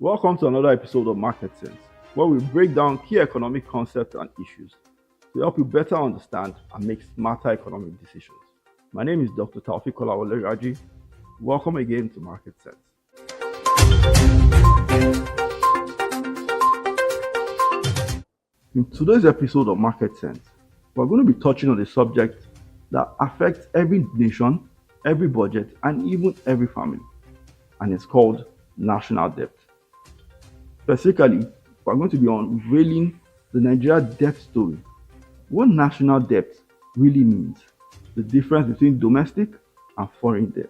Welcome to another episode of MarketSense, where we break down key economic concepts and issues to help you better understand and make smarter economic decisions. My name is Dr. Taufik Kolawole. Welcome again to MarketSense. In today's episode of MarketSense, we're going to be touching on a subject that affects every nation, every budget, and even every family, and it's called national debt. Specifically, we're going to be unveiling the Nigeria debt story, what national debt really means, the difference between domestic and foreign debt,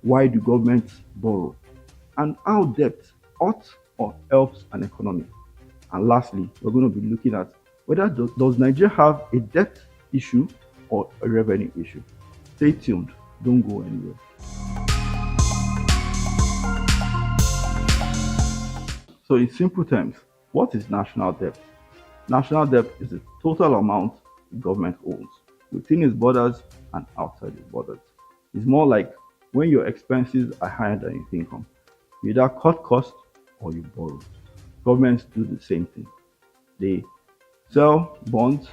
why do governments borrow, and how debt hurts or helps an economy. And lastly, we're going to be looking at whether does Nigeria have a debt issue or a revenue issue. Stay tuned, don't go anywhere. So in simple terms, what is national debt? National debt is the total amount the government owns within its borders and outside its borders. It's more like when your expenses are higher than your income. You either cut costs or you borrow. Governments do the same thing. They sell bonds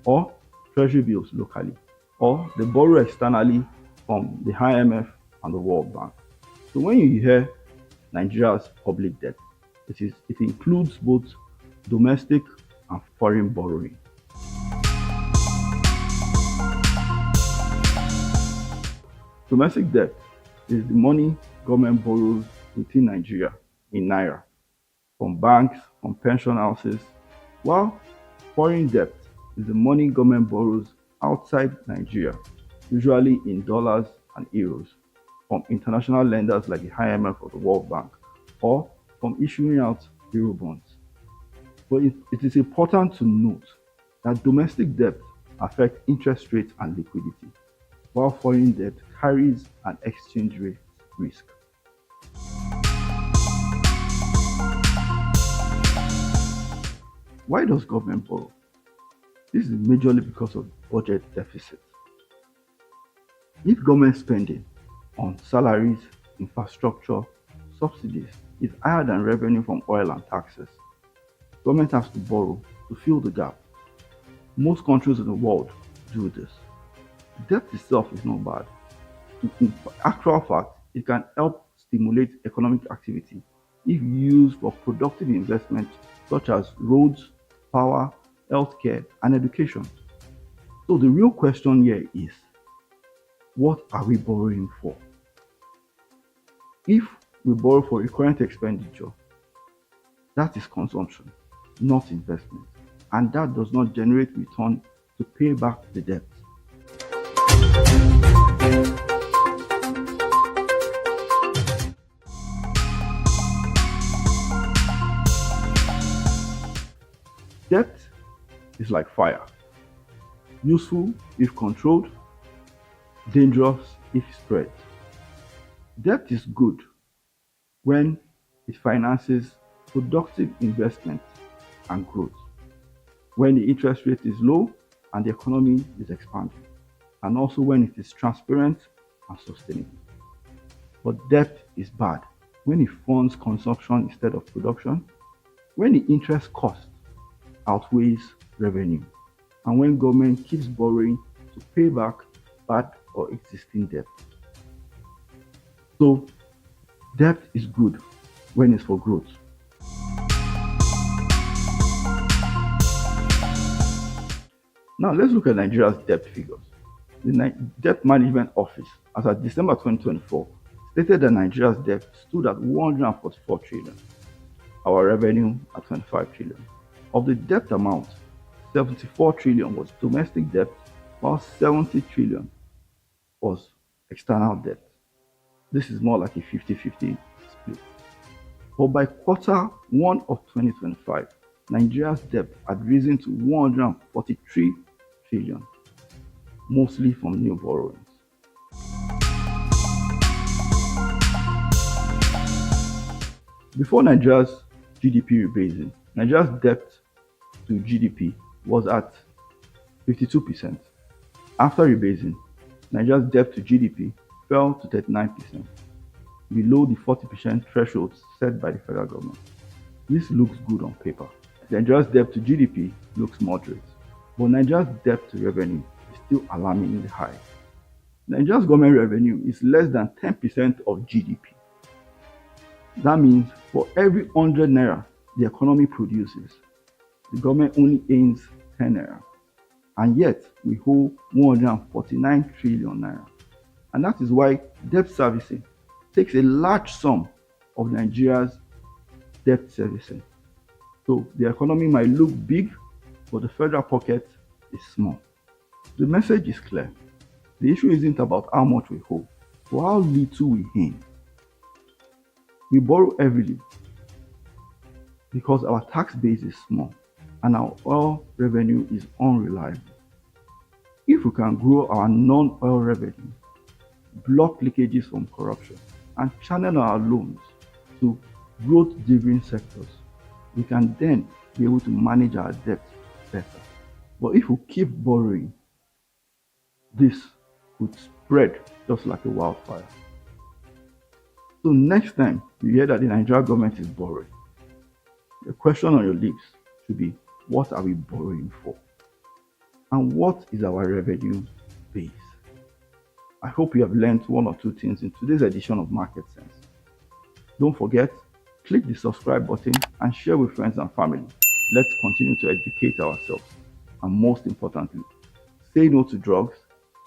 or treasury bills locally, or they borrow externally from the IMF and the World Bank. So when you hear Nigeria's public debt, it includes both domestic and foreign borrowing. Domestic debt is the money government borrows within Nigeria in naira from banks, from pension houses, while foreign debt is the money government borrows outside Nigeria, usually in dollars and euros, from international lenders like the IMF or the World Bank, or from issuing out euro bonds. But it is important to note that domestic debt affects interest rates and liquidity, while foreign debt carries an exchange rate risk. Why does government borrow? This is majorly because of budget deficit. If government spending on salaries, infrastructure, subsidies is higher than revenue from oil and taxes, government has to borrow to fill the gap. Most countries in the world do this. Debt itself is not bad. In actual fact, it can help stimulate economic activity if used for productive investment such as roads, power, healthcare, and education. So the real question here is, what are we borrowing for? If we borrow for recurrent expenditure, that is consumption, not investment, and that does not generate return to pay back the debt. Debt is like fire, useful if controlled, dangerous if spread. Debt is good when it finances productive investment and growth, when the interest rate is low and the economy is expanding, and also when it is transparent and sustainable. But debt is bad when it funds consumption instead of production, when the interest cost outweighs revenue, and when government keeps borrowing to pay back bad or existing debt. So debt is good when it's for growth. Now let's look at Nigeria's debt figures. The Debt Management Office, as of December 2024, stated that Nigeria's debt stood at 144 trillion, our revenue at 25 trillion. Of the debt amount, 74 trillion was domestic debt, while 70 trillion was external debt. This is more like a 50-50 split. But by quarter one of 2025, Nigeria's debt had risen to 143 trillion, mostly from new borrowings. Before Nigeria's GDP rebasing, Nigeria's debt to GDP was at 52%. After rebasing, Nigeria's debt to GDP fell to 39%. below the 40% threshold set by the federal government. This looks good on paper. Nigeria's debt to GDP looks moderate, but Nigeria's debt to revenue is still alarmingly high. Nigeria's government revenue is less than 10% of GDP. That means for every 100 naira the economy produces, the government only earns 10 naira. And yet we owe 149 trillion naira. And that is why debt servicing takes a large sum of Nigeria's debt servicing. So the economy might look big, but the federal pocket is small. The message is clear. The issue isn't about how much we owe, but how little we earn. We borrow heavily because our tax base is small and our oil revenue is unreliable. If we can grow our non-oil revenue, block leakages from corruption, and channel our loans to growth-driven sectors, we can then be able to manage our debt better. But if we keep borrowing, this could spread just like a wildfire. So next time you hear that the Nigerian government is borrowing, the question on your lips should be, what are we borrowing for? And what is our revenue base? I hope you have learned one or two things in today's edition of MarketSense. Don't forget, click the subscribe button and share with friends and family. Let's continue to educate ourselves. And most importantly, say no to drugs,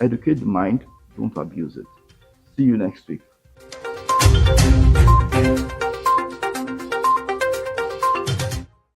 educate the mind, don't abuse it. See you next week.